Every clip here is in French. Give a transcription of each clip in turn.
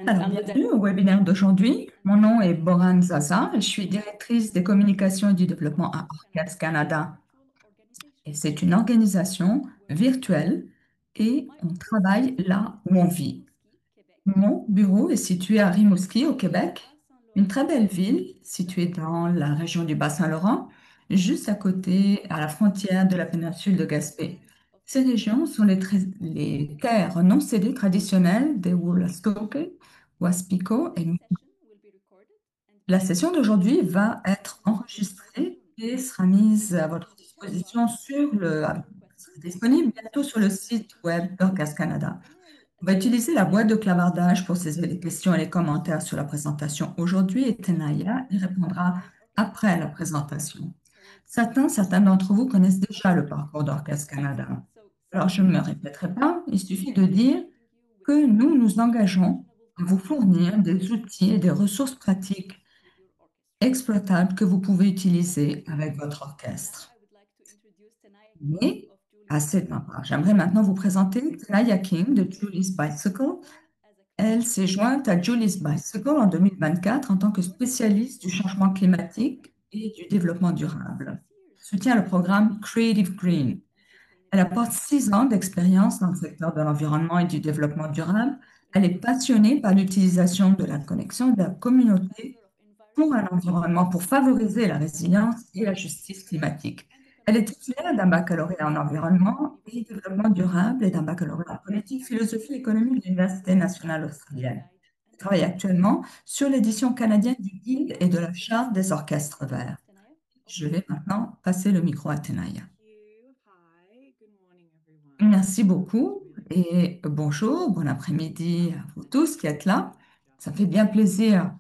Alors, bienvenue au webinaire d'aujourd'hui. Mon nom est Boran Zaza et je suis directrice des communications et du développement à Orcas Canada. Et c'est une organisation virtuelle et on travaille là où on vit. Mon bureau est situé à Rimouski, au Québec, une très belle ville située dans la région du Bas-Saint-Laurent, juste à côté, à la frontière de la péninsule de Gaspé. Ces régions sont les terres non cédées traditionnelles des Wolastoqey, Waspiko et la session d'aujourd'hui va être enregistrée et sera mise à votre disposition sera disponible bientôt sur le site web d'Orcas Canada. On va utiliser la boîte de clavardage pour saisir les questions et les commentaires sur la présentation aujourd'hui et Tenaya y répondra après la présentation. Certains d'entre vous connaissent déjà le parcours d'Orcas Canada. Alors, je ne me répéterai pas, il suffit de dire que nous nous engageons à vous fournir des outils et des ressources pratiques exploitables que vous pouvez utiliser avec votre orchestre. Mais assez de ma part. J'aimerais maintenant vous présenter Tenaya King de Julie's Bicycle. Elle s'est jointe à Julie's Bicycle en 2024 en tant que spécialiste du changement climatique et du développement durable. Elle soutient le programme Creative Green. Elle apporte 6 ans d'expérience dans le secteur de l'environnement et du développement durable. Elle est passionnée par l'utilisation de la connexion de la communauté pour un environnement, pour favoriser la résilience et la justice climatique. Elle est titulaire d'un baccalauréat en environnement et développement durable et d'un baccalauréat en politique, philosophie et économie de l'Université nationale australienne. Elle travaille actuellement sur l'édition canadienne du Guide et de la Charte des orchestres verts. Je vais maintenant passer le micro à Tenaya. Merci beaucoup et bonjour, bon après-midi à vous tous qui êtes là. Ça fait bien plaisir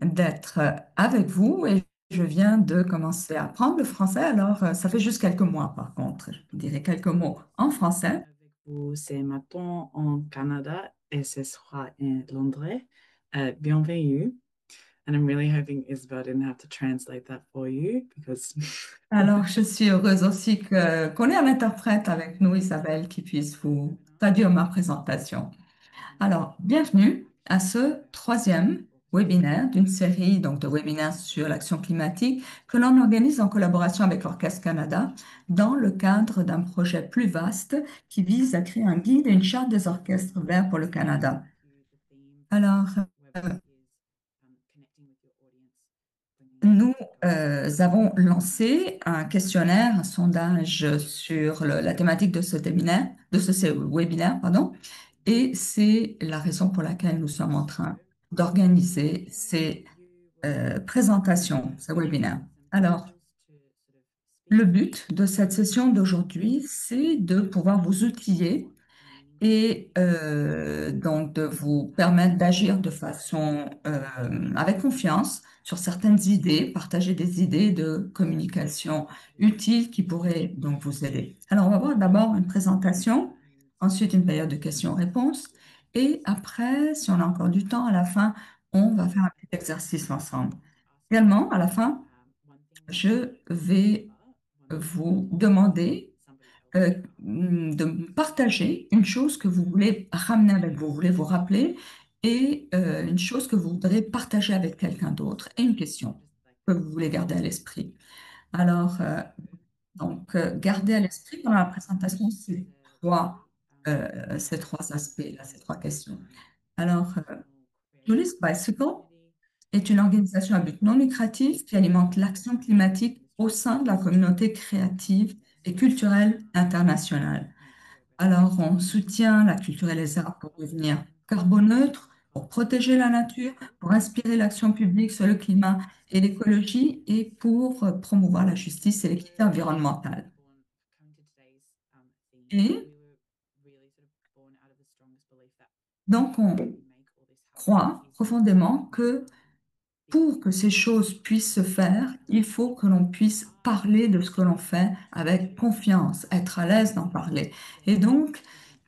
d'être avec vous et je viens de commencer à apprendre le français. Alors, ça fait juste quelques mois par contre. Je dirais quelques mots en français. Vous, c'est maintenant en Canada et ce sera en Londres. Bienvenue. And I'm really hoping Isabel didn't have to translate that for you because Alors, je suis heureuse aussi qu'on ait un interprète avec nous, Isabelle, qui puisse vous traduire ma présentation. Alors, bienvenue à ce troisième webinaire d'une série donc, de webinaires sur l'action climatique que l'on organise en collaboration avec l'Orchestre Canada dans le cadre d'un projet plus vaste qui vise à créer un guide et une charte des orchestres verts pour le Canada. Alors, nous avons lancé un questionnaire, un sondage sur la thématique de ce webinaire, webinaire, pardon, et c'est la raison pour laquelle nous sommes en train d'organiser ces présentations, ces webinaires. Alors, le but de cette session d'aujourd'hui, c'est de pouvoir vous outiller et donc de vous permettre d'agir de façon avec confiance sur certaines idées, partager des idées de communication utiles qui pourraient donc vous aider. Alors, on va voir d'abord une présentation, ensuite une période de questions-réponses, et après, si on a encore du temps, à la fin, on va faire un petit exercice ensemble. Également, à la fin, je vais vous demander de me partager une chose que vous voulez ramener avec vous, vous voulez vous rappeler, et une chose que vous voudrez partager avec quelqu'un d'autre, et une question que vous voulez garder à l'esprit. Alors, gardez à l'esprit pendant la présentation ces trois aspects-là, ces trois questions. Alors, Julie's Bicycle est une organisation à but non lucratif qui alimente l'action climatique au sein de la communauté créative et culturelle internationale. Alors, on soutient la culture et les arts pour devenir carboneutre, pour protéger la nature, pour inspirer l'action publique sur le climat et l'écologie et pour promouvoir la justice et l'équité environnementale. Et donc, on croit profondément que pour que ces choses puissent se faire, il faut que l'on puisse parler de ce que l'on fait avec confiance, être à l'aise d'en parler. Et donc,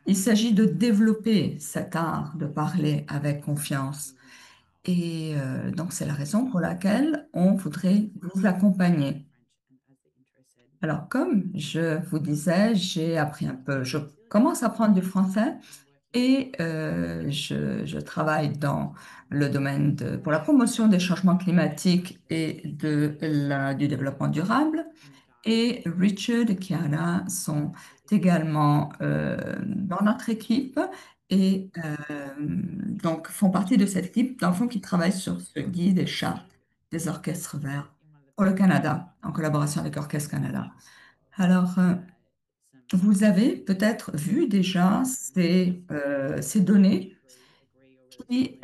il s'agit de développer cet art de parler avec confiance. Et donc, c'est la raison pour laquelle on voudrait vous accompagner. Alors, comme je vous disais, j'ai appris un peu, je commence à apprendre du français et je travaille dans le domaine pour la promotion des changements climatiques et du développement durable. Et Richard et Kiara sont également dans notre équipe et donc font partie de cette équipe d'enfants qui travaillent sur ce guide des chartes des orchestres verts pour le Canada, en collaboration avec Orchestre Canada. Alors, vous avez peut-être vu déjà ces données qui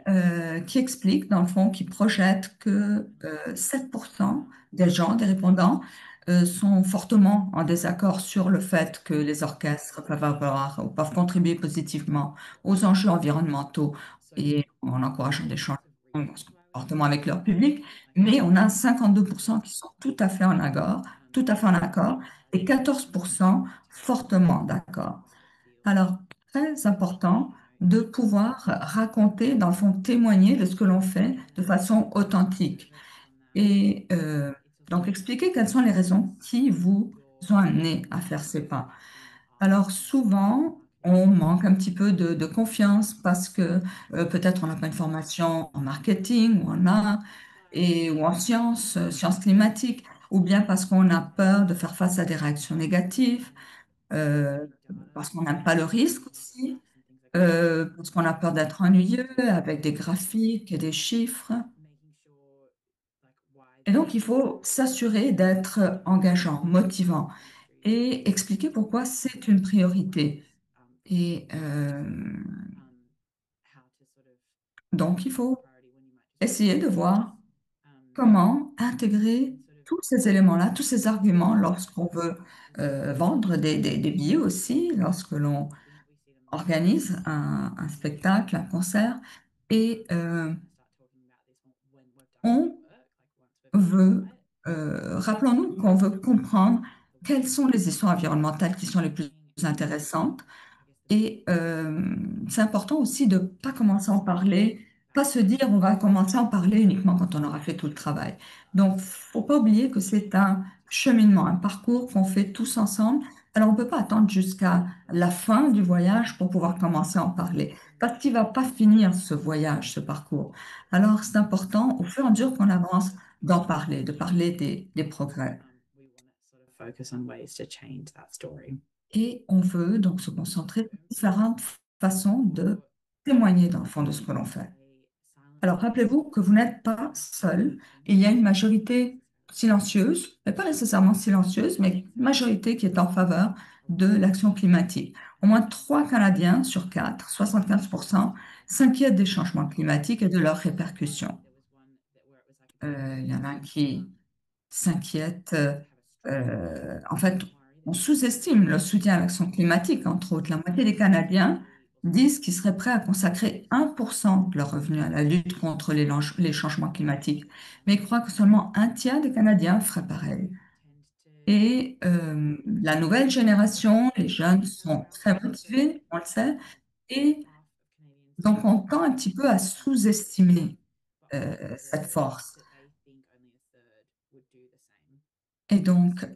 explique, dans le fond, qui projette que 7% des gens, des répondants, sont fortement en désaccord sur le fait que les orchestres peuvent avoir ou peuvent contribuer positivement aux enjeux environnementaux et en encourageant des changements dans ce comportement avec leur public, mais on a 52% qui sont tout à fait en accord, et 14% fortement d'accord. Alors, très important de pouvoir raconter, dans le fond, témoigner de ce que l'on fait de façon authentique. Et donc, expliquer quelles sont les raisons qui vous ont amené à faire ces pas. Alors, souvent, on manque un petit peu de confiance parce que peut-être on n'a pas une formation en marketing ou en art ou en sciences, sciences climatiques, ou bien parce qu'on a peur de faire face à des réactions négatives, euh, parce qu'on n'aime pas le risque aussi, parce qu'on a peur d'être ennuyeux avec des graphiques et des chiffres. Et donc, il faut s'assurer d'être engageant, motivant et expliquer pourquoi c'est une priorité. Et donc, il faut essayer de voir comment intégrer tous ces éléments-là, tous ces arguments lorsqu'on veut vendre des billets aussi, lorsque l'on organise un spectacle, un concert. Et on veut, rappelons-nous qu'on veut comprendre quelles sont les histoires environnementales qui sont les plus intéressantes. Et c'est important aussi de ne pas commencer à en parler, pas se dire on va commencer à en parler uniquement quand on aura fait tout le travail. Donc, faut pas oublier que c'est un cheminement, un parcours qu'on fait tous ensemble. Alors, on ne peut pas attendre jusqu'à la fin du voyage pour pouvoir commencer à en parler, parce qu'il ne va pas finir ce voyage, ce parcours. Alors, c'est important, au fur et à mesure qu'on avance, d'en parler, de parler des progrès. Focus on ways to change that story. Et on veut donc se concentrer sur différentes façons de témoigner dans le fond de ce que l'on fait. Alors rappelez-vous que vous n'êtes pas seul. Il y a une majorité silencieuse, mais pas nécessairement silencieuse, mais une majorité qui est en faveur de l'action climatique. Au moins 3 Canadiens sur 4, 75%, s'inquiètent des changements climatiques et de leurs répercussions. Il y en a un qui s'inquiète. En fait, on sous-estime le soutien à l'action climatique, entre autres. La moitié des Canadiens disent qu'ils seraient prêts à consacrer 1% de leurs revenus à la lutte contre les changements climatiques, mais ils croient que seulement un tiers des Canadiens feraient pareil. Et la nouvelle génération, les jeunes sont très motivés, on le sait, et donc on tend un petit peu à sous-estimer cette force. Et donc,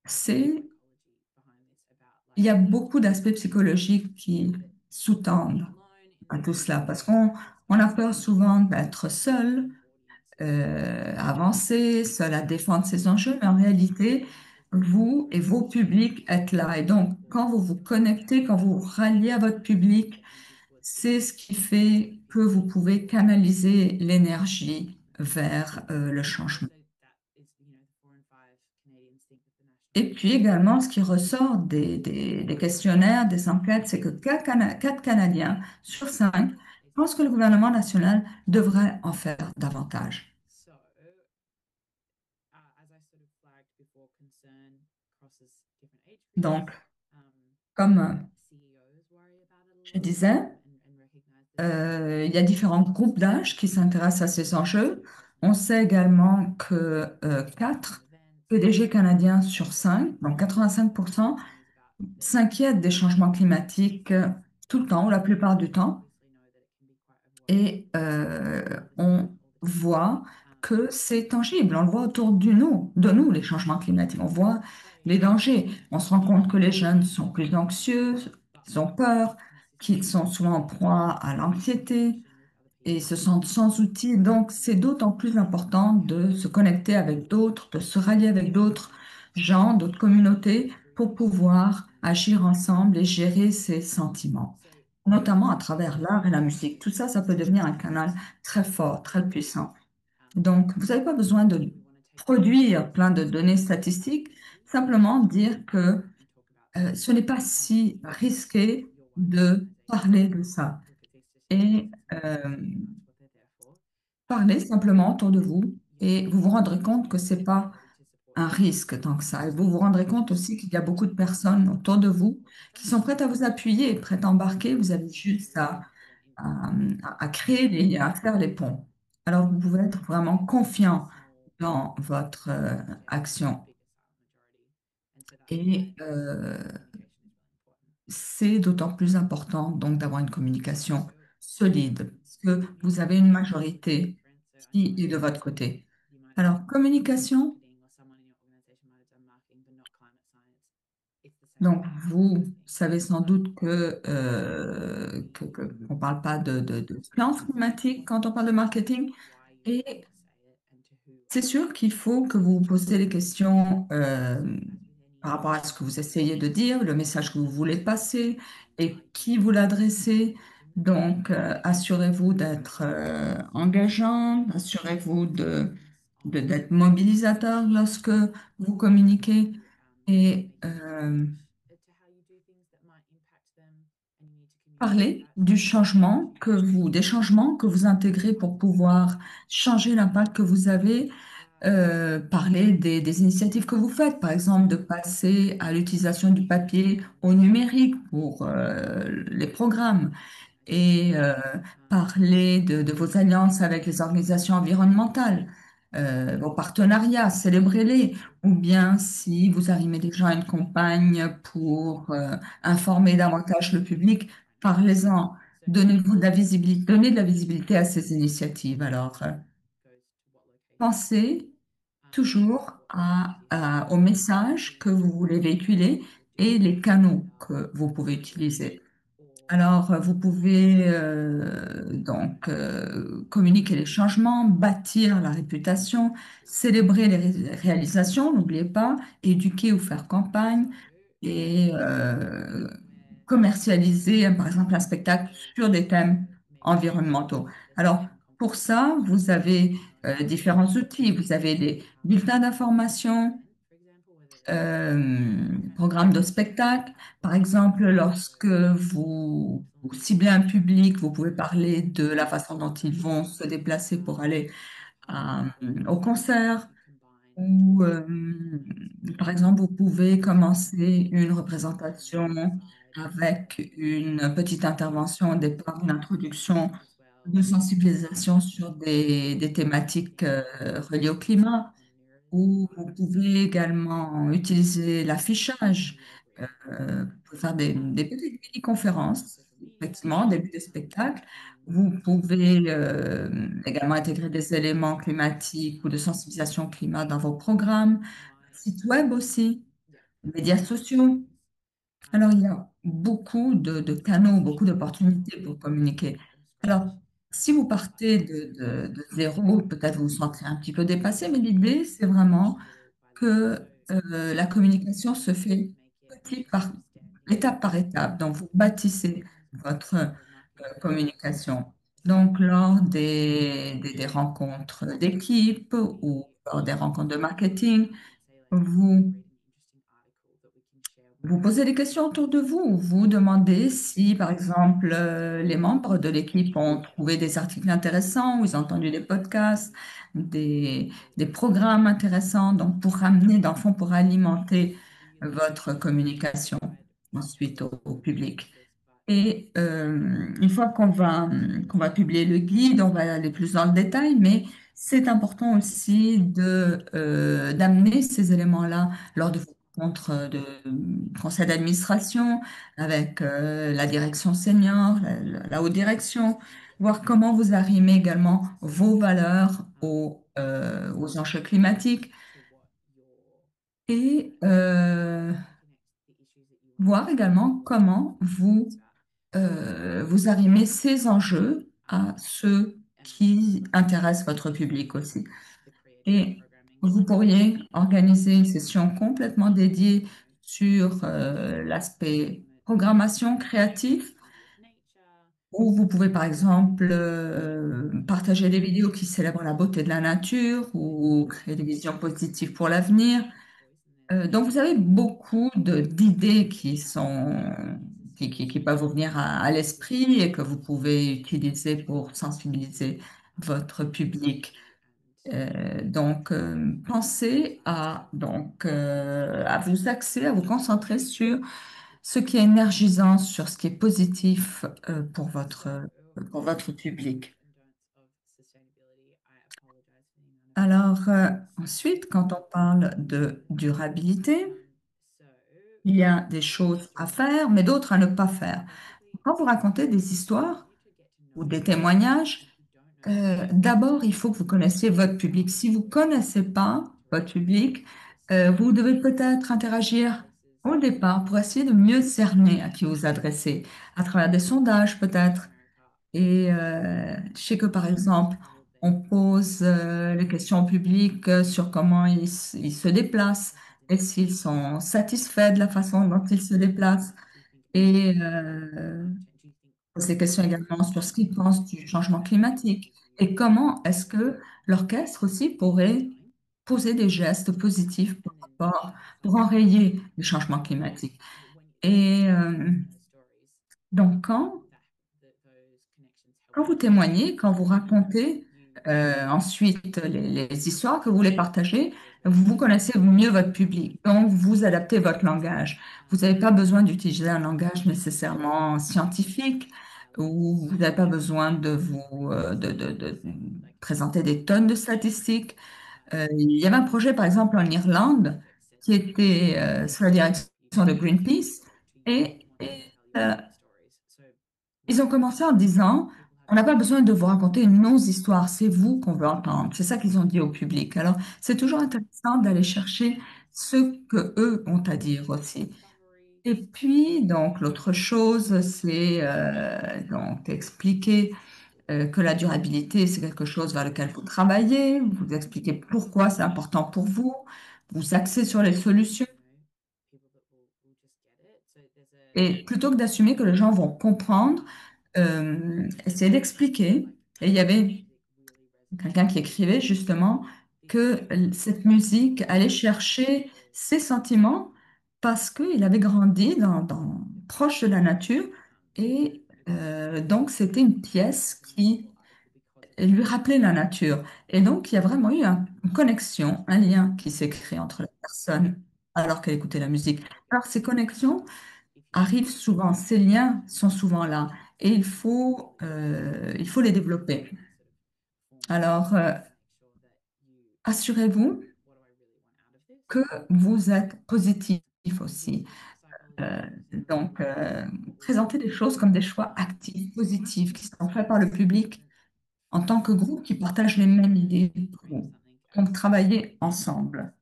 c'est il y a beaucoup d'aspects psychologiques qui sous-tendent à tout cela, parce qu'on a peur souvent d'être seul, à avancer, seul à défendre ses enjeux, mais en réalité, vous et vos publics êtes là. Et donc, quand vous vous connectez, quand vous vous ralliez à votre public, c'est ce qui fait que vous pouvez canaliser l'énergie vers le changement. Et puis également, ce qui ressort des questionnaires, des enquêtes, c'est que 4 Canadiens sur 5 pensent que le gouvernement national devrait en faire davantage. Donc, comme je disais, il y a différents groupes d'âge qui s'intéressent à ces enjeux. On sait également que 4 PDG canadiens sur 5, donc 85%, s'inquiètent des changements climatiques tout le temps ou la plupart du temps. Et on voit que c'est tangible. On le voit autour de nous, les changements climatiques. On voit les dangers. On se rend compte que les jeunes sont plus anxieux, qu'ils ont peur, qu'ils sont souvent en proie à l'anxiété et se sentent sans outils. Donc, c'est d'autant plus important de se connecter avec d'autres, de se rallier avec d'autres gens, d'autres communautés pour pouvoir agir ensemble et gérer ces sentiments, notamment à travers l'art et la musique. Tout ça, ça peut devenir un canal très fort, très puissant. Donc, vous n'avez pas besoin de produire plein de données statistiques, simplement dire que ce n'est pas si risqué de parler de ça. Et parlez simplement autour de vous et vous vous rendrez compte que c'est pas un risque tant que ça. Et vous vous rendrez compte aussi qu'il y a beaucoup de personnes autour de vous qui sont prêtes à vous appuyer, prêtes à embarquer. Vous avez juste à créer les liens, à faire les ponts. Alors vous pouvez être vraiment confiant dans votre action. Et c'est d'autant plus important donc d'avoir une communication solide, parce que vous avez une majorité qui est de votre côté. Alors, communication, donc vous savez sans doute qu'on ne parle pas de science climatique quand on parle de marketing. Et c'est sûr qu'il faut que vous vous posiez les questions par rapport à ce que vous essayez de dire, le message que vous voulez passer et qui vous l'adressez. Donc, assurez-vous d'être engageant, assurez-vous d'être mobilisateur lorsque vous communiquez et parler des changements que vous intégrez pour pouvoir changer l'impact que vous avez, parler des initiatives que vous faites, par exemple de passer à l'utilisation du papier au numérique pour les programmes et parler de vos alliances avec les organisations environnementales, vos partenariats, célébrez-les, ou bien si vous animez déjà une campagne pour informer davantage le public, parlez-en, donnez de la visibilité à ces initiatives. Alors, pensez toujours au message que vous voulez véhiculer et les canaux que vous pouvez utiliser. Alors, vous pouvez communiquer les changements, bâtir la réputation, célébrer les réalisations, n'oubliez pas, éduquer ou faire campagne et commercialiser, par exemple, un spectacle sur des thèmes environnementaux. Alors, pour ça, vous avez différents outils. Vous avez des bulletins d'information, programmes de spectacle. Par exemple, lorsque vous ciblez un public, vous pouvez parler de la façon dont ils vont se déplacer pour aller au concert. Ou, par exemple, vous pouvez commencer une représentation avec une petite intervention au départ, une introduction de sensibilisation sur des thématiques reliées au climat. Ou vous pouvez également utiliser l'affichage pour faire des petites mini-conférences, effectivement, au début des spectacles. Vous pouvez également intégrer des éléments climatiques ou de sensibilisation climat dans vos programmes, site web aussi, médias sociaux. Alors, il y a beaucoup de canaux, beaucoup d'opportunités pour communiquer. Alors, si vous partez de zéro, peut-être vous vous sentirez un petit peu dépassé, mais l'idée, c'est vraiment que la communication se fait petit par, étape par étape. Donc, vous bâtissez votre communication. Donc, lors des rencontres d'équipe ou lors des rencontres de marketing, vous vous posez des questions autour de vous. Vous demandez si, par exemple, les membres de l'équipe ont trouvé des articles intéressants ou ils ont entendu des podcasts, des programmes intéressants, donc pour ramener, dans le fond, pour alimenter votre communication ensuite au public. Et une fois qu'on va publier le guide, on va aller plus dans le détail, mais c'est important aussi d'amener ces éléments-là lors de vos rencontres de conseil d'administration avec la direction senior, la haute direction, voir comment vous arrimez également vos valeurs aux enjeux climatiques et voir également comment vous arrimez ces enjeux à ceux qui intéressent votre public aussi. Et vous pourriez organiser une session complètement dédiée sur l'aspect programmation créative, où vous pouvez par exemple partager des vidéos qui célèbrent la beauté de la nature ou créer des visions positives pour l'avenir. Donc vous avez beaucoup d'idées qui peuvent vous venir à l'esprit et que vous pouvez utiliser pour sensibiliser votre public. Pensez à vous axer, à vous concentrer sur ce qui est énergisant, sur ce qui est positif pour votre public. Alors, ensuite, quand on parle de durabilité, il y a des choses à faire, mais d'autres à ne pas faire. Quand vous racontez des histoires ou des témoignages, d'abord, il faut que vous connaissiez votre public. Si vous ne connaissez pas votre public, vous devez peut-être interagir au départ pour essayer de mieux cerner à qui vous adressez, à travers des sondages peut-être. Et je sais que par exemple, on pose les questions au public sur comment ils se déplacent et s'ils sont satisfaits de la façon dont ils se déplacent. Et pose des questions également sur ce qu'ils pensent du changement climatique et comment est-ce que l'orchestre aussi pourrait poser des gestes positifs pour enrayer le changement climatique. Et donc, quand vous témoignez, quand vous racontez ensuite les histoires que vous voulez partager, vous connaissez mieux votre public. Donc, vous adaptez votre langage. Vous n'avez pas besoin d'utiliser un langage nécessairement scientifique ou vous n'avez pas besoin de présenter des tonnes de statistiques. Il y avait un projet, par exemple, en Irlande qui était sous la direction de Greenpeace et ils ont commencé en disant, on n'a pas besoin de vous raconter une non-histoire, c'est vous qu'on veut entendre. C'est ça qu'ils ont dit au public. Alors, c'est toujours intéressant d'aller chercher ce que eux ont à dire aussi. Et puis, donc, l'autre chose, c'est donc expliquer que la durabilité, c'est quelque chose vers lequel vous travaillez, vous expliquer pourquoi c'est important pour vous, vous axer sur les solutions. Et plutôt que d'assumer que les gens vont comprendre, essayer d'expliquer. Et il y avait quelqu'un qui écrivait justement que cette musique allait chercher ses sentiments parce qu'il avait grandi proche de la nature et donc c'était une pièce qui lui rappelait la nature. Et donc il y a vraiment eu une connexion, un lien qui s'est créé entre la personne alors qu'elle écoutait la musique. Alors ces connexions arrivent souvent, ces liens sont souvent là et il faut les développer. Alors, assurez-vous que vous êtes positif aussi. Euh, Présentez les choses comme des choix actifs, positifs, qui sont faits par le public en tant que groupe qui partage les mêmes idées que vous. Donc, travaillez ensemble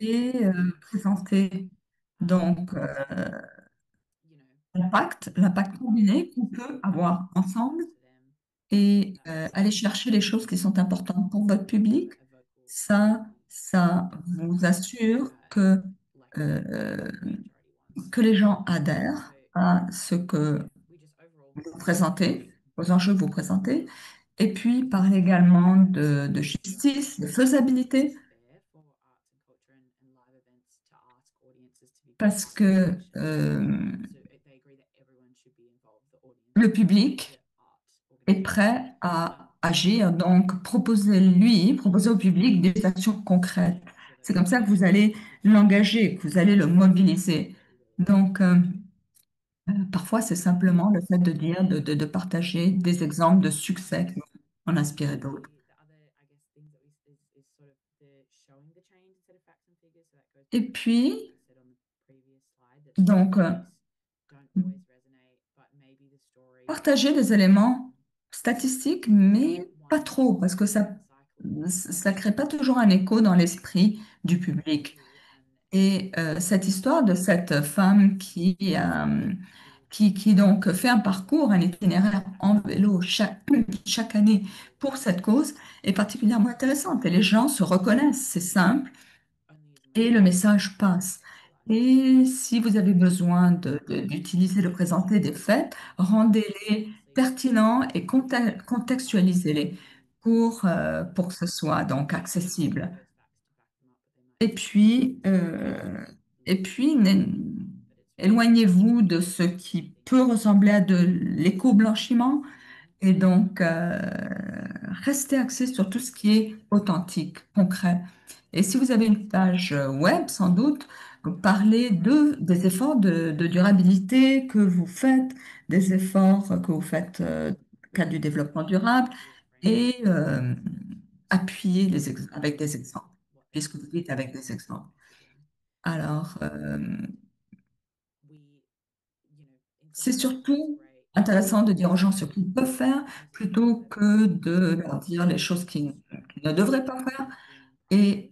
et présentez donc l'impact combiné qu'on peut avoir ensemble et aller chercher les choses qui sont importantes pour votre public. Ça vous assure euh, que les gens adhèrent à ce que vous présentez, aux enjeux que vous présentez. Et puis, parler également de justice, de faisabilité, parce que le public est prêt à agir. Donc, proposer au public des actions concrètes. C'est comme ça que vous allez l'engager, que vous allez le mobiliser. Donc, parfois, c'est simplement le fait de dire, de partager des exemples de succès qui vont en inspirer d'autres. Et puis, donc, partager des éléments statistiques, mais pas trop, parce que ça crée pas toujours un écho dans l'esprit du public. Et cette histoire de cette femme qui donc fait un parcours, un itinéraire en vélo chaque année pour cette cause est particulièrement intéressante. Et les gens se reconnaissent, c'est simple, et le message passe. Et si vous avez besoin d'utiliser, de présenter des faits, rendez-les pertinents et contextualisez-les pour que ce soit donc accessible. Et puis, euh, et puis, éloignez-vous de ce qui peut ressembler à de l'éco-blanchiment et donc restez axé sur tout ce qui est authentique, concret. Et si vous avez une page web, sans doute, vous parlez des efforts de durabilité que vous faites, des efforts que vous faites dans le cadre du développement durable et appuyez avec des exemples. Qu'est-ce que vous dites avec des exemples? Alors, c'est surtout intéressant de dire aux gens ce qu'ils peuvent faire plutôt que de leur dire les choses qu'ils ne devraient pas faire. Et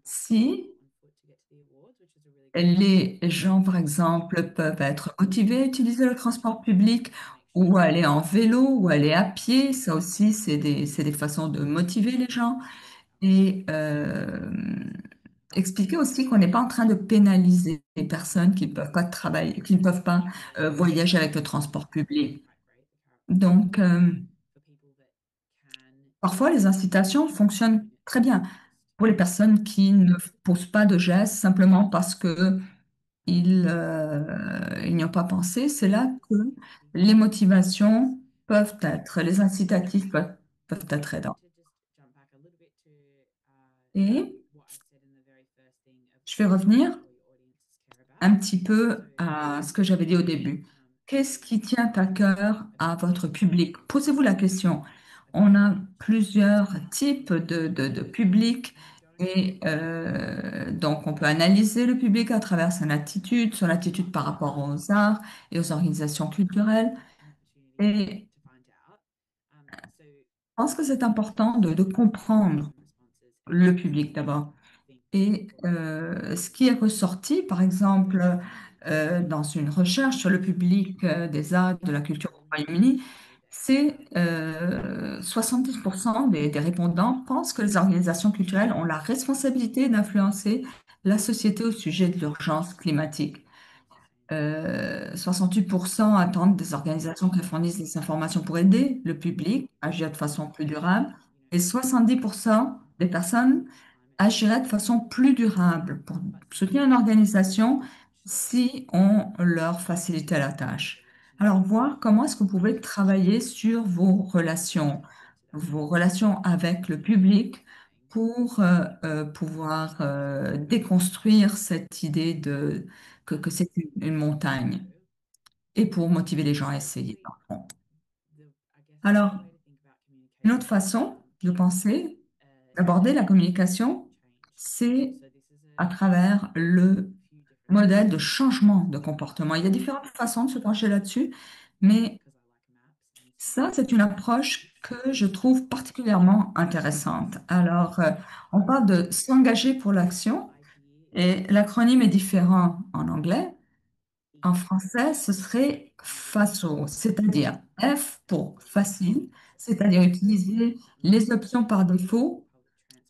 si les gens, par exemple, peuvent être motivés à utiliser le transport public ou aller en vélo ou aller à pied, ça aussi, c'est des façons de motiver les gens. Et expliquer aussi qu'on n'est pas en train de pénaliser les personnes qui ne peuvent pas travailler, qui ne peuvent pas voyager avec le transport public. Donc, parfois, les incitations fonctionnent très bien pour les personnes qui ne posent pas de gestes simplement parce que ils n'y ont pas pensé. C'est là que les motivations peuvent être, les incitatifs peuvent être aidants. Et je vais revenir un petit peu à ce que j'avais dit au début. Qu'est-ce qui tient à cœur à votre public? Posez-vous la question. On a plusieurs types de publics et donc on peut analyser le public à travers son attitude par rapport aux arts et aux organisations culturelles. Et je pense que c'est important de comprendre le public d'abord. Et ce qui est ressorti, par exemple, dans une recherche sur le public des arts, de la culture au Royaume-Uni, c'est 70% des répondants pensent que les organisations culturelles ont la responsabilité d'influencer la société au sujet de l'urgence climatique. 68% attendent des organisations qui fournissent des informations pour aider le public à agir de façon plus durable. Et 70% des personnes agiraient de façon plus durable pour soutenir une organisation si on leur facilitait la tâche. Alors, voir comment est-ce que vous pouvez travailler sur vos relations avec le public pour pouvoir déconstruire cette idée que c'est une montagne et pour motiver les gens à essayer. Alors, une autre façon de penser, d'aborder la communication, c'est à travers le modèle de changement de comportement. Il y a différentes façons de se pencher là-dessus, mais ça, c'est une approche que je trouve particulièrement intéressante. Alors, on parle de s'engager pour l'action et l'acronyme est différent en anglais. En français, ce serait FASO, c'est-à-dire F pour facile, c'est-à-dire utiliser les options par défaut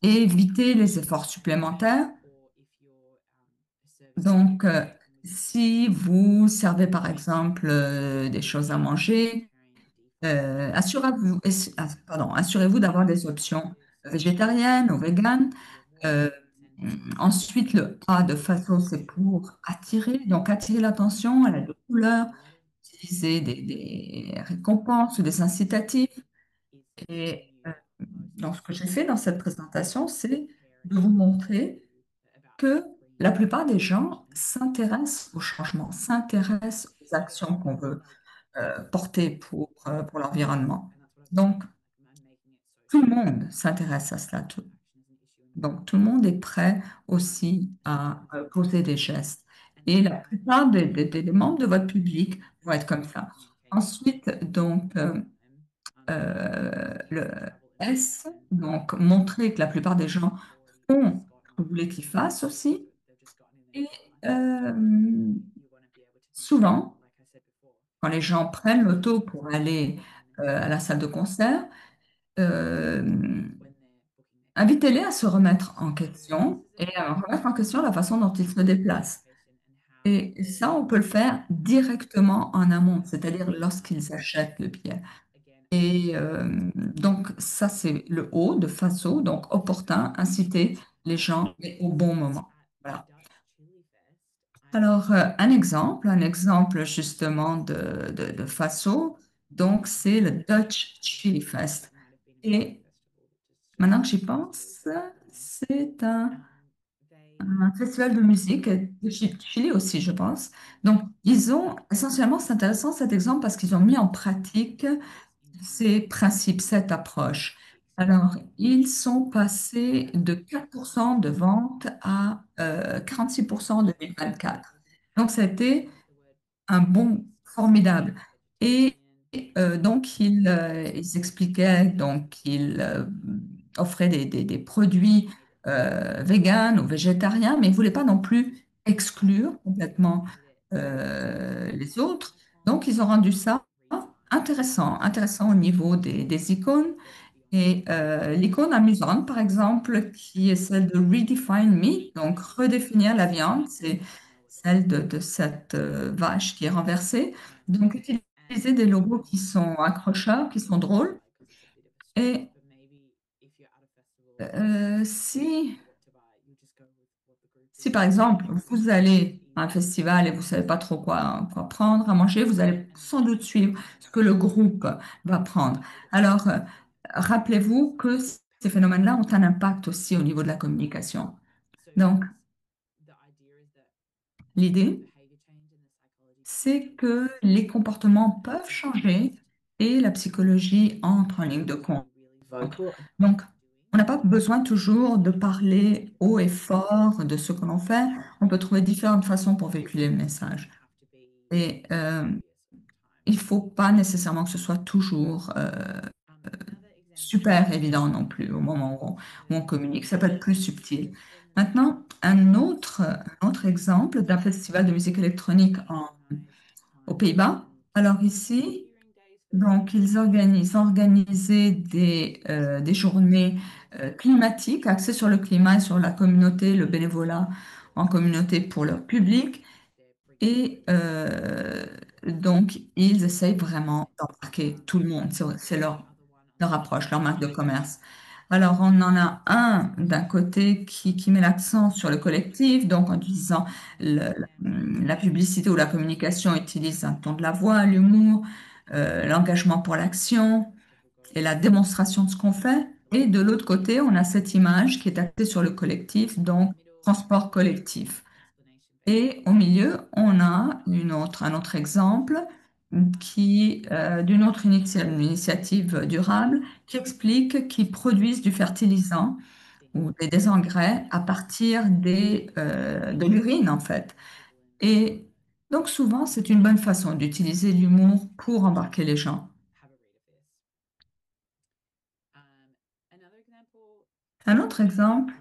et éviter les efforts supplémentaires. Donc, si vous servez par exemple des choses à manger, assurez-vous d'avoir des options végétariennes ou véganes. Euh, Ensuite, le A de façon, c'est pour attirer, donc attirer l'attention à la couleur, utiliser des récompenses ou des incitatifs. Et donc, ce que j'ai fait dans cette présentation, c'est de vous montrer que la plupart des gens s'intéressent au changement, s'intéressent aux actions qu'on veut porter pour l'environnement. Donc, tout le monde s'intéresse à cela. Donc, tout le monde est prêt aussi à poser des gestes. Et la plupart des membres de votre public vont être comme ça. Ensuite, donc, le S, donc montrer que la plupart des gens font vous voulez qu'ils fassent aussi. Et euh, souvent, quand les gens prennent l'auto pour aller à la salle de concert, euh, invitez-les à se remettre en question et à remettre en question la façon dont ils se déplacent. Et ça, on peut le faire directement en amont, c'est-à-dire lorsqu'ils achètent le billet. Et donc, ça, c'est le haut de façon, donc opportun, inciter les gens mais au bon moment. Voilà. Alors, un exemple justement de faso, donc c'est le Dutch Chili Fest. Et maintenant que j'y pense, c'est un festival de musique de Chili aussi, je pense. Donc, ils ont essentiellement, c'est intéressant cet exemple parce qu'ils ont mis en pratique ces principes, cette approche. Alors, ils sont passés de 4% de vente à 46% en 2024. Donc, ça a été un bond formidable. Et donc, ils expliquaient donc qu'ils offraient des produits véganes ou végétariens, mais ils ne voulaient pas non plus exclure complètement les autres. Donc, ils ont rendu ça intéressant au niveau des icônes. Et l'icône amusante, par exemple, qui est celle de Redefine Meat, donc redéfinir la viande, c'est celle de cette vache qui est renversée. Donc, utiliser des logos qui sont accrocheurs, qui sont drôles. Et si, si, par exemple, vous allez à un festival et vous ne savez pas trop quoi prendre à manger, vous allez sans doute suivre ce que le groupe va prendre. Alors, rappelez-vous que ces phénomènes-là ont un impact aussi au niveau de la communication. Donc, l'idée, c'est que les comportements peuvent changer et la psychologie entre en ligne de compte. Vocal. Donc, on n'a pas besoin toujours de parler haut et fort de ce que l'on fait. On peut trouver différentes façons pour véhiculer le message. Et il ne faut pas nécessairement que ce soit toujours super évident non plus au moment où on communique. Ça peut être plus subtil. Maintenant, un autre exemple d'un festival de musique électronique aux Pays-Bas. Alors ici, donc, ils ont organisé des journées climatiques axées sur le climat et sur la communauté, le bénévolat en communauté pour leur public. Et donc, ils essayent vraiment d'embarquer tout le monde. C'est leur approche, leur marque de commerce. Alors, on en a un d'un côté qui met l'accent sur le collectif, donc en disant la publicité ou la communication utilise un ton de la voix, l'humour, l'engagement pour l'action et la démonstration de ce qu'on fait. Et de l'autre côté, on a cette image qui est axée sur le collectif, donc transport collectif. Et au milieu, on a un autre exemple d'une autre une initiative durable qui explique qu'ils produisent du fertilisant ou des engrais à partir de l'urine, en fait. Et donc, souvent, c'est une bonne façon d'utiliser l'humour pour embarquer les gens. Un autre exemple,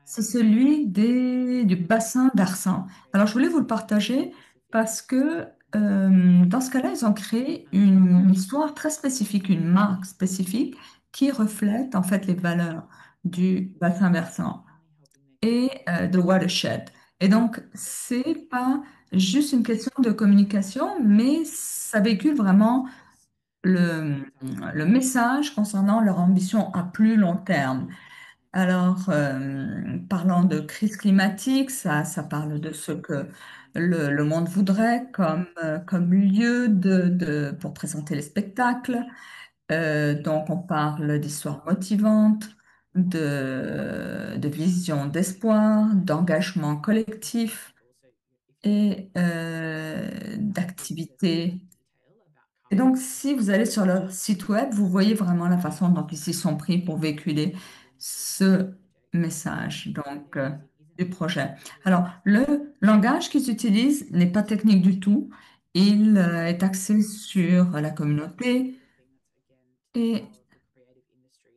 c'est celui du bassin d'Arsan. Alors, je voulais vous le partager parce que dans ce cas-là, ils ont créé une histoire très spécifique, une marque spécifique qui reflète en fait les valeurs du bassin versant et de Watershed. Et donc, c'est pas juste une question de communication, mais ça véhicule vraiment le message concernant leur ambition à plus long terme. Alors, parlant de crise climatique, ça parle de ce que le monde voudrait comme lieu pour présenter les spectacles. Donc, on parle d'histoires motivantes, de vision d'espoir, d'engagement collectif et d'activité. Et donc, si vous allez sur leur site web, vous voyez vraiment la façon dont ils s'y sont pris pour véhiculer ce message du projet. Alors, le langage qu'ils utilisent n'est pas technique du tout. Il est axé sur la communauté et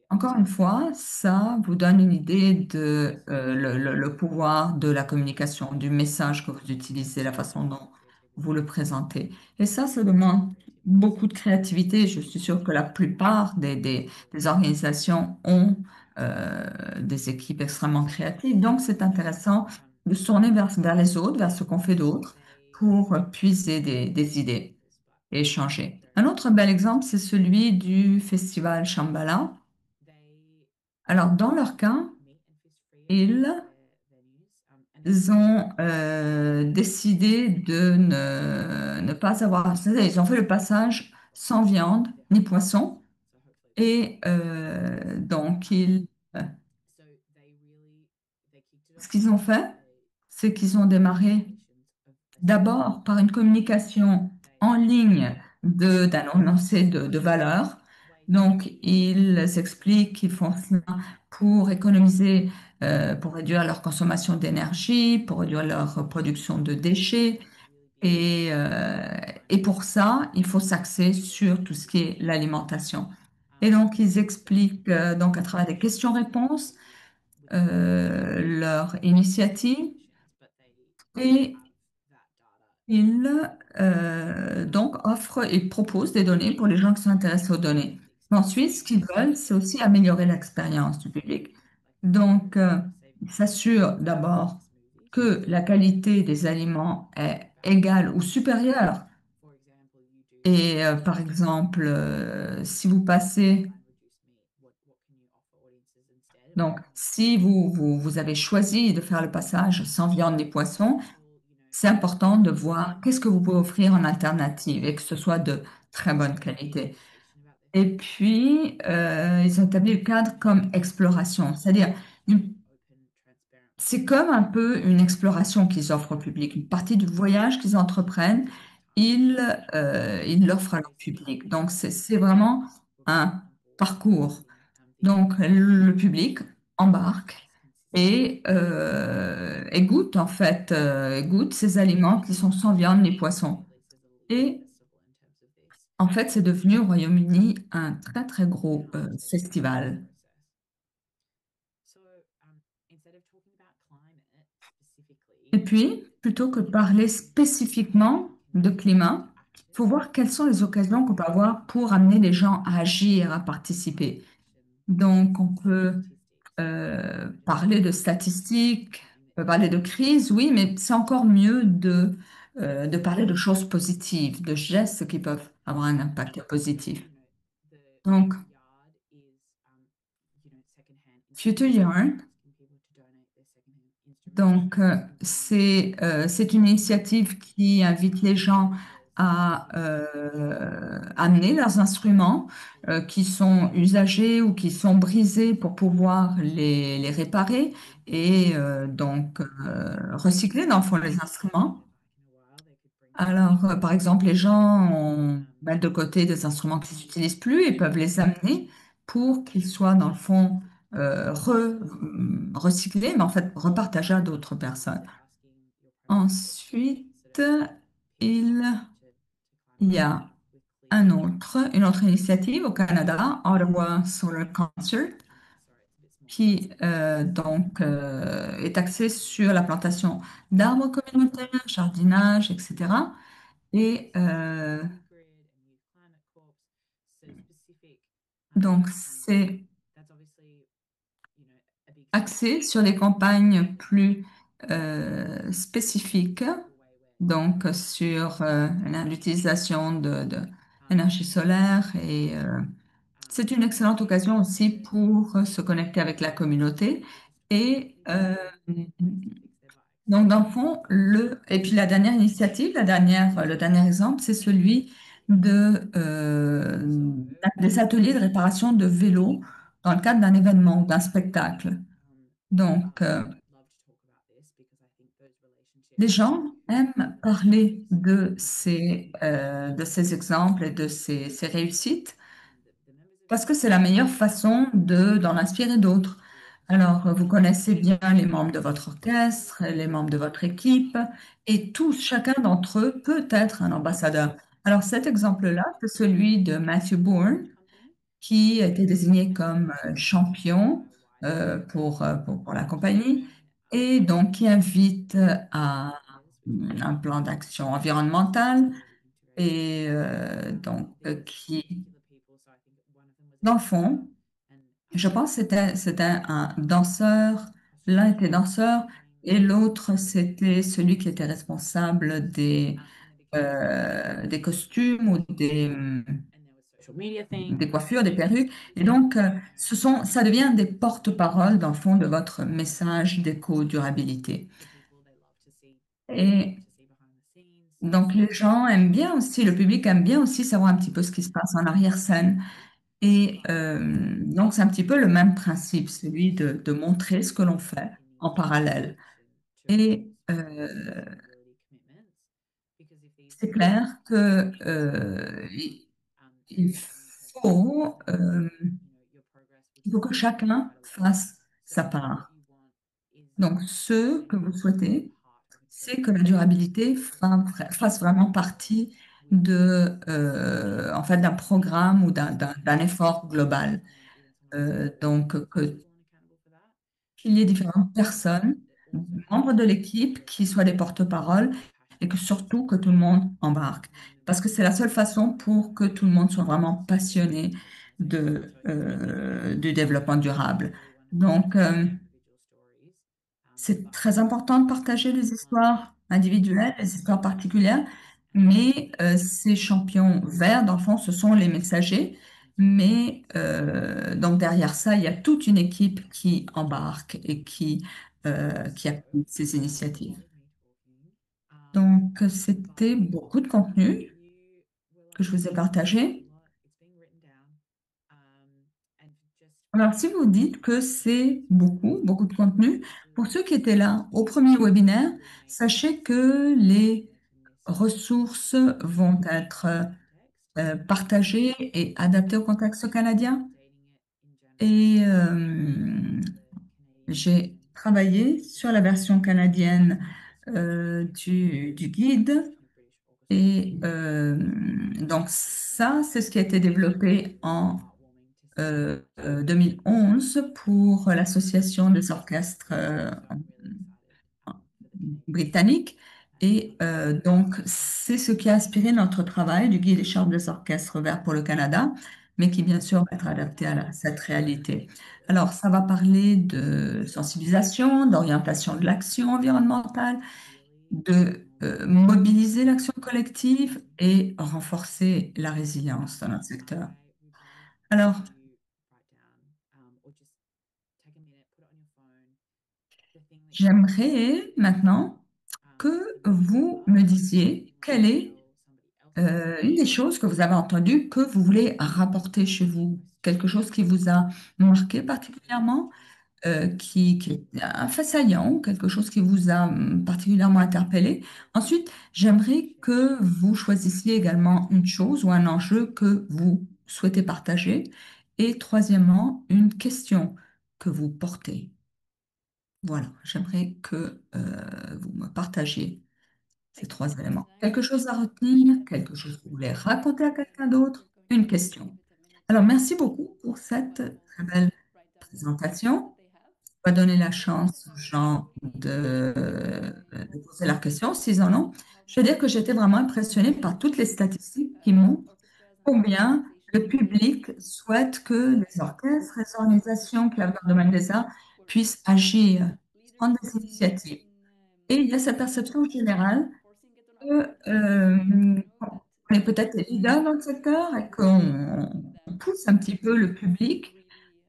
Encore une fois, ça vous donne une idée de le pouvoir de la communication, du message que vous utilisez, la façon dont vous le présentez. Et ça demande beaucoup de créativité. Je suis sûre que la plupart des organisations ont des équipes extrêmement créatives. Donc, c'est intéressant de se tourner vers les autres, vers ce qu'on fait d'autre, pour puiser des idées et échanger. Un autre bel exemple, c'est celui du festival Shambhala. Alors, dans leur cas, ils ont décidé de ne pas avoir, c'est-à-dire, ils ont fait le passage sans viande ni poisson. Et donc, ce qu'ils ont fait, c'est qu'ils ont démarré d'abord par une communication en ligne d'un énoncé de valeurs. Donc, ils expliquent qu'ils font cela pour économiser, pour réduire leur consommation d'énergie, pour réduire leur production de déchets. Et, euh, et pour ça, il faut s'axer sur tout ce qui est l'alimentation. Et donc, ils expliquent donc à travers des questions-réponses leur initiative et ils donc offrent et proposent des données pour les gens qui sont intéressés aux données. Ensuite, ce qu'ils veulent, c'est aussi améliorer l'expérience du public. Donc, ils s'assurent d'abord que la qualité des aliments est égale ou supérieure. Et par exemple, si vous passez, donc si vous avez choisi de faire le passage sans viande ni poisson, c'est important de voir qu'est-ce que vous pouvez offrir en alternative et que ce soit de très bonne qualité. Et puis, ils ont établi le cadre comme exploration, c'est-à-dire c'est comme un peu une exploration qu'ils offrent au public, une partie du voyage qu'ils entreprennent, ils l'offrent à leur public. Donc, c'est vraiment un parcours. Donc, le public embarque et goûte, en fait, goûte ces aliments qui sont sans viande ni poisson. Et en fait, c'est devenu au Royaume-Uni un très, très gros festival. Et puis, plutôt que de parler spécifiquement de climat, il faut voir quelles sont les occasions qu'on peut avoir pour amener les gens à agir, à participer. Donc, on peut parler de statistiques, on peut parler de crise, oui, mais c'est encore mieux de parler de choses positives, de gestes qui peuvent avoir un impact positif. Donc, Future Yarn, donc c'est une initiative qui invite les gens à amener leurs instruments qui sont usagés ou qui sont brisés pour pouvoir les réparer et donc recycler dans le fond les instruments. Alors, par exemple, les gens mettent de côté des instruments qu'ils n'utilisent plus et peuvent les amener pour qu'ils soient, dans le fond, recyclés, mais en fait repartagés à d'autres personnes. Ensuite, il y a une autre initiative au Canada, Ottawa Solar Concert, qui est axée sur la plantation d'arbres communautaires, jardinage, etc. Et donc, c'est axé sur des campagnes plus spécifiques, donc sur l'utilisation d'énergie solaire et c'est une excellente occasion aussi pour se connecter avec la communauté et donc dans le fond et puis la dernière initiative, le dernier exemple, c'est celui des ateliers de réparation de vélos dans le cadre d'un événement, d'un spectacle. Donc, les gens aiment parler de ces exemples et de ces réussites parce que c'est la meilleure façon d'en inspirer d'autres. Alors, vous connaissez bien les membres de votre orchestre, les membres de votre équipe, et tous, chacun d'entre eux peut être un ambassadeur. Alors, cet exemple-là, c'est celui de Matthew Bourne, qui a été désigné comme champion pour la compagnie et donc qui invite à un plan d'action environnemental et qui, dans le fond, je pense que c'était un danseur, l'un était danseur et l'autre c'était celui qui était responsable des costumes ou des coiffures, des perruques. Et donc, ça devient des porte-paroles, dans le fond, de votre message d'éco-durabilité. Et donc, les gens aiment bien aussi, le public aime bien aussi savoir un petit peu ce qui se passe en arrière-scène. Et donc, c'est un petit peu le même principe, celui de montrer ce que l'on fait en parallèle. Et c'est clair que il faut, euh, il faut que chacun fasse sa part. Donc, ce que vous souhaitez, c'est que la durabilité fasse vraiment partie en fait, d'un programme ou d'un effort global. Qu'il y ait différentes personnes, membres de l'équipe, qui soient des porte-paroles et que surtout que tout le monde embarque. Parce que c'est la seule façon pour que tout le monde soit vraiment passionné du développement durable. Donc, c'est très important de partager les histoires individuelles, les histoires particulières, mais ces champions verts, dans le fond, ce sont les messagers. Mais donc derrière ça, il y a toute une équipe qui embarque et qui appuie ces initiatives. Donc c'était beaucoup de contenu que je vous ai partagé. Alors si vous dites que c'est beaucoup, beaucoup de contenu, pour ceux qui étaient là au premier webinaire, sachez que les ressources vont être partagées et adaptées au contexte canadien. Et j'ai travaillé sur la version canadienne du guide. Et donc ça, c'est ce qui a été développé en 2011 pour l'association des orchestres britannique. Et donc, c'est ce qui a inspiré notre travail du guide des chambres des orchestres verts pour le Canada, mais qui, bien sûr, va être adapté à cette réalité. Alors, ça va parler de sensibilisation, d'orientation de l'action environnementale, de mobiliser l'action collective et renforcer la résilience dans notre secteur. Alors, j'aimerais maintenant que vous me disiez quelle est une des choses que vous avez entendues que vous voulez rapporter chez vous, quelque chose qui vous a marqué particulièrement, qui est un fait saillant, quelque chose qui vous a particulièrement interpellé. Ensuite, j'aimerais que vous choisissiez également une chose ou un enjeu que vous souhaitez partager. Et troisièmement, une question que vous portez. Voilà, j'aimerais que vous me partagiez ces trois éléments. Quelque chose à retenir, quelque chose que vous voulez raconter à quelqu'un d'autre, une question. Alors, merci beaucoup pour cette très belle présentation. On va donner la chance aux gens de poser leurs questions, s'ils en ont. Je veux dire que j'étais vraiment impressionnée par toutes les statistiques qui montrent combien le public souhaite que les orchestres, les organisations qui œuvrent dans le domaine des arts puissent agir, prendre des initiatives. Et il y a cette perception générale on est peut-être les leaders dans le secteur et qu'on pousse un petit peu le public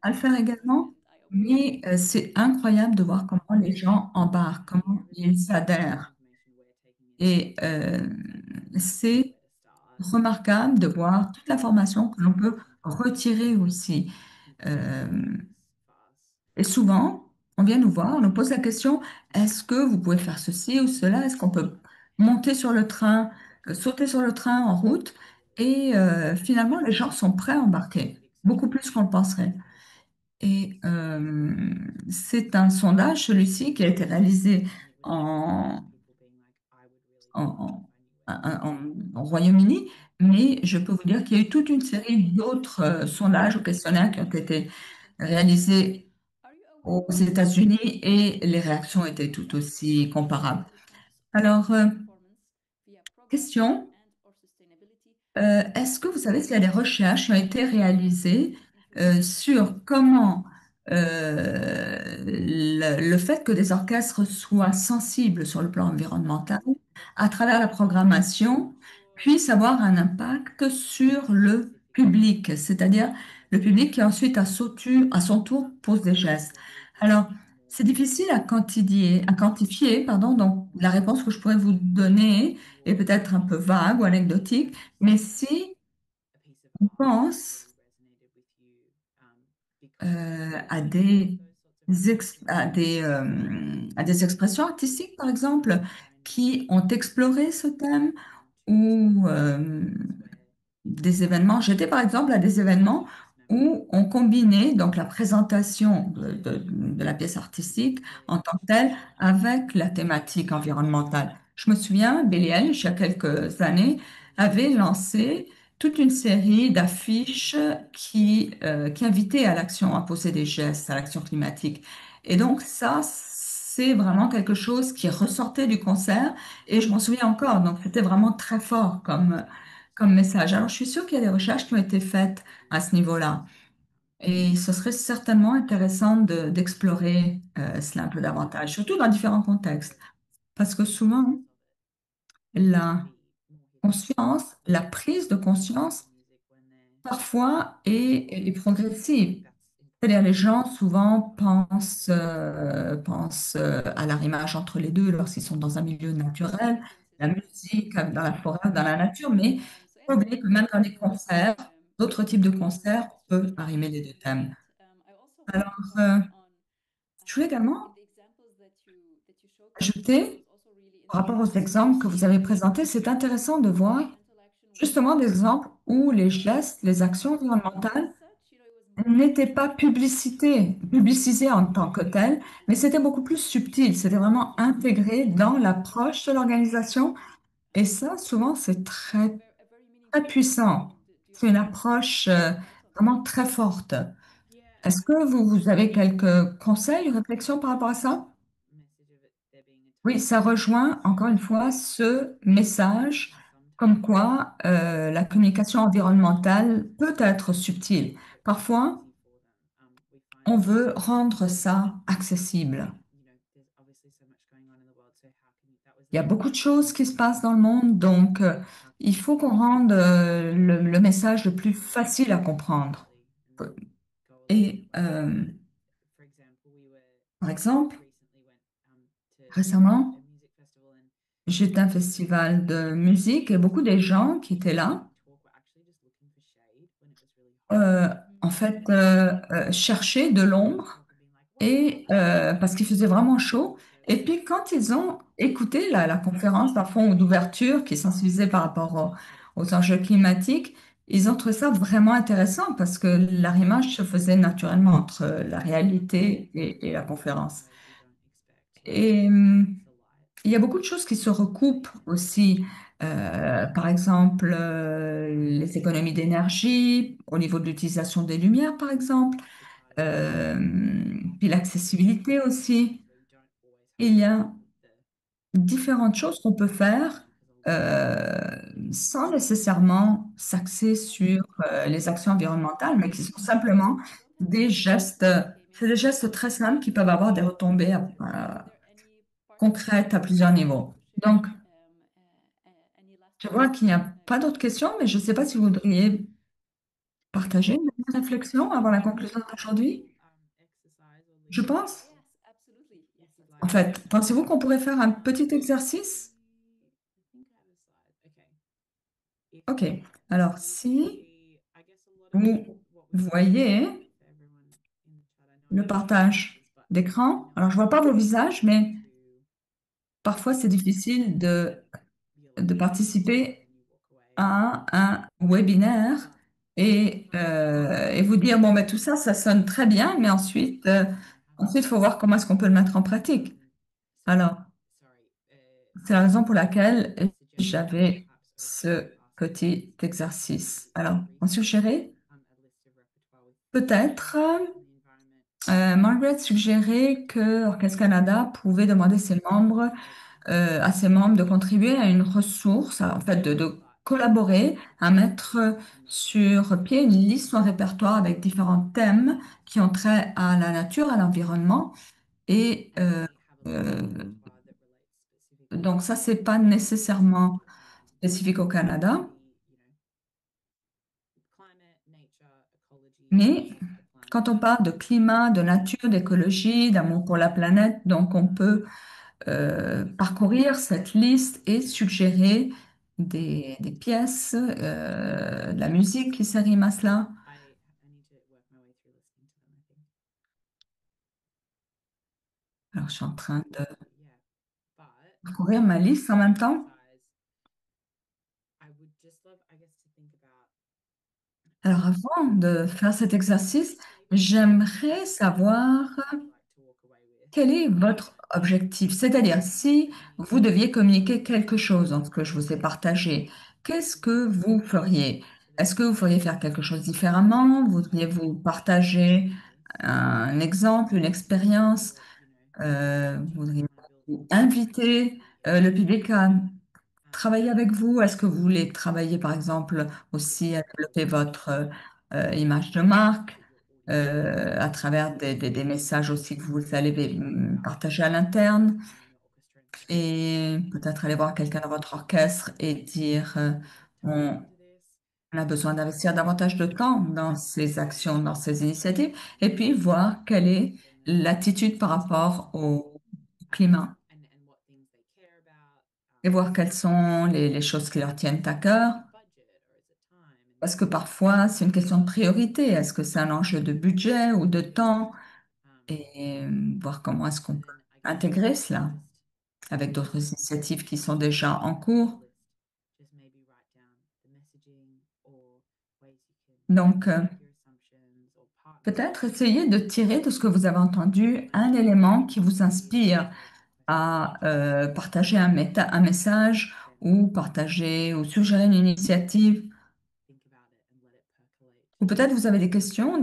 à le faire également. Mais c'est incroyable de voir comment les gens embarquent, comment ils adhèrent. Et c'est remarquable de voir toute l'information que l'on peut retirer aussi. Euh, et souvent, on vient nous voir, on nous pose la question, est-ce que vous pouvez faire ceci ou cela? Est-ce qu'on peut monter sur le train, sauter sur le train en route? Et finalement, les gens sont prêts à embarquer, beaucoup plus qu'on le penserait. Et c'est un sondage, celui-ci, qui a été réalisé en, au Royaume-Uni, mais je peux vous dire qu'il y a eu toute une série d'autres sondages ou questionnaires qui ont été réalisés aux États-Unis et les réactions étaient tout aussi comparables. Alors, question, est-ce que vous savez s'il y a des recherches qui ont été réalisées sur comment le fait que des orchestres soient sensibles sur le plan environnemental à travers la programmation puisse avoir un impact sur le public, c'est-à-dire le public qui ensuite à son tour pose des gestes. Alors, c'est difficile à quantifier, pardon, donc la réponse que je pourrais vous donner est peut-être un peu vague ou anecdotique, mais si on pense à des expressions artistiques, par exemple, qui ont exploré ce thème ou des événements. J'étais par exemple à des événements où on combinait donc la présentation de la pièce artistique en tant que telle avec la thématique environnementale. Je me souviens, Billie Eilish, il y a quelques années, avait lancé toute une série d'affiches qui invitaient à l'action, à poser des gestes, à l'action climatique. Et donc ça, c'est vraiment quelque chose qui ressortait du concert et je m'en souviens encore. Donc c'était vraiment très fort comme message. Alors, je suis sûre qu'il y a des recherches qui ont été faites à ce niveau-là. Et ce serait certainement intéressant d'explorer cela un peu davantage, surtout dans différents contextes. Parce que souvent, la la prise de conscience, parfois, est progressive. C'est-à-dire, les gens souvent pensent à l'arrimage entre les deux lorsqu'ils sont dans un milieu naturel, la musique, dans la forêt, dans la nature, mais il faut pas oublier que même dans les concerts, d'autres types de concerts, on peut arrimer les deux thèmes. Alors, euh, je voulais également ajouter, par rapport aux exemples que vous avez présentés, c'est intéressant de voir justement des exemples où les gestes, les actions environnementales n'était pas publicisé en tant que tel, mais c'était beaucoup plus subtil. C'était vraiment intégré dans l'approche de l'organisation. Et ça, souvent, c'est très, très puissant. C'est une approche vraiment très forte. Est-ce que vous avez quelques conseils ou réflexions par rapport à ça? Oui, ça rejoint encore une fois ce message comme quoi la communication environnementale peut être subtile. Parfois, on veut rendre ça accessible. Il y a beaucoup de choses qui se passent dans le monde, donc il faut qu'on rende le message le plus facile à comprendre. Et par exemple, récemment, j'étais à un festival de musique et beaucoup des gens qui étaient là, euh, cherchaient de l'ombre et parce qu'il faisait vraiment chaud. Et puis quand ils ont écouté la conférence d'un fond d'ouverture qui sensibilisait par rapport aux enjeux climatiques, ils ont trouvé ça vraiment intéressant parce que l'arrimage se faisait naturellement entre la réalité et la conférence. Et il y a beaucoup de choses qui se recoupent aussi. Par exemple, les économies d'énergie, au niveau de l'utilisation des lumières, par exemple. Euh, Puis l'accessibilité aussi. Il y a différentes choses qu'on peut faire sans nécessairement s'axer sur les actions environnementales, mais qui sont simplement des gestes, c'est des gestes très simples qui peuvent avoir des retombées concrètes à plusieurs niveaux. Donc, je vois qu'il n'y a pas d'autres questions, mais je ne sais pas si vous voudriez partager une réflexion avant la conclusion d'aujourd'hui. Je pense. En fait, pensez-vous qu'on pourrait faire un petit exercice? OK. Alors, si vous voyez le partage d'écran, alors je ne vois pas vos visages, mais parfois c'est difficile de participer à un webinaire et vous dire, bon, ben, tout ça, ça sonne très bien, mais ensuite, il faut voir comment est-ce qu'on peut le mettre en pratique. Alors, c'est la raison pour laquelle j'avais ce petit exercice. Alors, on suggérait peut-être, Margaret suggérait que Orchestre Canada pouvait demander à ses membres de contribuer à une ressource, en fait, de collaborer à mettre sur pied une liste ou un répertoire avec différents thèmes qui ont trait à la nature, à l'environnement. Et euh, donc ça, c'est pas nécessairement spécifique au Canada, mais quand on parle de climat, de nature, d'écologie, d'amour pour la planète, donc on peut parcourir cette liste et suggérer des pièces, de la musique qui s'arrime à cela. Alors, je suis en train de parcourir ma liste en même temps. Alors, avant de faire cet exercice, j'aimerais savoir quel est votre objectif. C'est-à-dire, si vous deviez communiquer quelque chose dans ce que je vous ai partagé, qu'est-ce que vous feriez? Est-ce que vous feriez faire quelque chose différemment? Voudriez-vous partager un exemple, une expérience? Voudriez-vous inviter le public à travailler avec vous? Est-ce que vous voulez travailler, par exemple, aussi à développer votre image de marque à travers des messages aussi que vous allez partager à l'interne et peut-être aller voir quelqu'un dans votre orchestre et dire on, on a besoin d'investir davantage de temps dans ces actions, dans ces initiatives et puis voir quelle est l'attitude par rapport au climat et voir quelles sont les choses qui leur tiennent à cœur. Parce que parfois, c'est une question de priorité. Est-ce que c'est un enjeu de budget ou de temps? Et voir comment est-ce qu'on peut intégrer cela avec d'autres initiatives qui sont déjà en cours. Donc, peut-être essayer de tirer de ce que vous avez entendu un élément qui vous inspire à partager un message ou partager ou suggérer une initiative. Ou peut-être vous avez des questions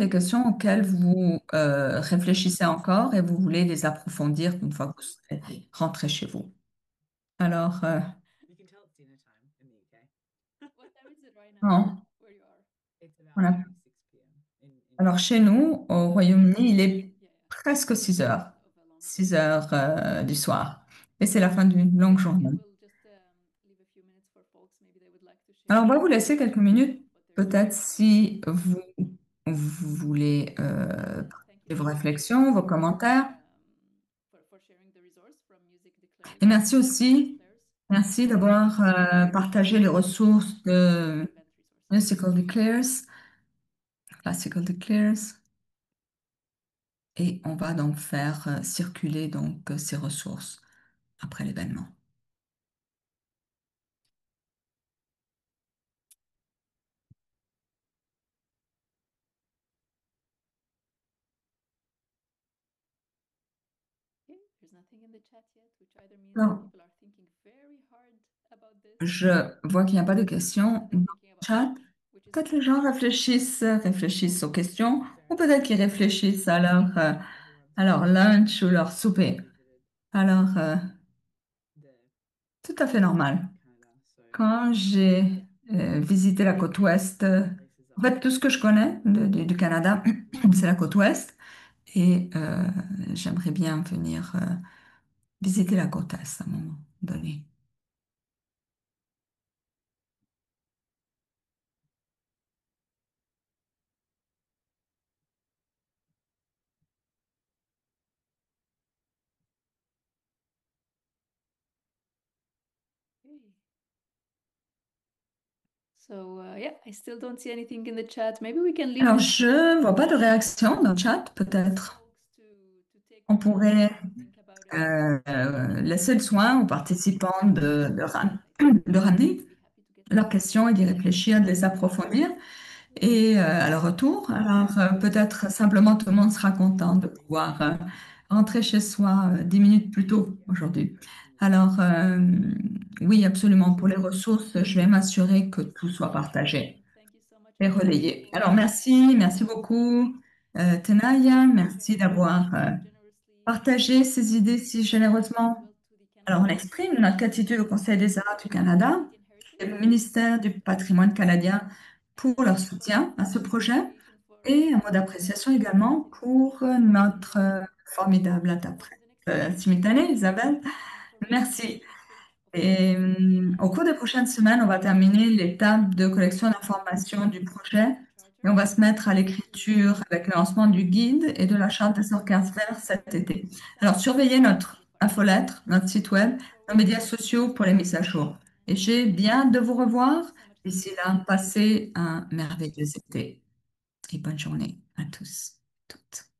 auxquelles vous réfléchissez encore et vous voulez les approfondir une fois que vous serez rentré chez vous. Alors, non, on a- alors chez nous, au Royaume-Uni, il est presque 6 heures, 6 heures du soir. Et c'est la fin d'une longue journée. Alors, on va vous laisser quelques minutes, peut-être si vous voulez partager vos réflexions, vos commentaires. Et merci aussi, merci d'avoir partagé les ressources de Musical Declares, Classical Declares. Et on va donc faire circuler donc ces ressources après l'événement. Alors, je vois qu'il n'y a pas de questions dans le chat. Peut-être les gens réfléchissent aux questions, ou peut-être qu'ils réfléchissent à leur lunch ou leur souper. Alors, tout à fait normal. Quand j'ai visité la côte ouest, en fait, tout ce que je connais du Canada, c'est la côte ouest, et j'aimerais bien venir visiter la côte est à un moment donné. Alors, je vois pas de réaction dans le chat, peut-être. On pourrait laisser le soin aux participants de ramener leurs questions et d'y réfléchir, de les approfondir. Et à leur retour, alors peut-être simplement tout le monde sera content de pouvoir rentrer chez soi 10 minutes plus tôt aujourd'hui. Alors, oui, absolument. Pour les ressources, je vais m'assurer que tout soit partagé et relayé. Alors, merci beaucoup, Tenaya. Merci d'avoir partagé ces idées si généreusement. Alors, on exprime notre gratitude au Conseil des arts du Canada et au ministère du patrimoine canadien pour leur soutien à ce projet et un mot d'appréciation également pour notre formidable interprète simultanée, Isabelle. Merci. Et au cours des prochaines semaines, on va terminer l'étape de collection d'informations du projet et on va se mettre à l'écriture avec le lancement du guide et de la charte des orchestres verts cet été. Alors, surveillez notre infolettre, notre site web, nos médias sociaux pour les mises à jour. Et j'ai bien hâte de vous revoir. D'ici là, passez un merveilleux été et bonne journée à tous, toutes.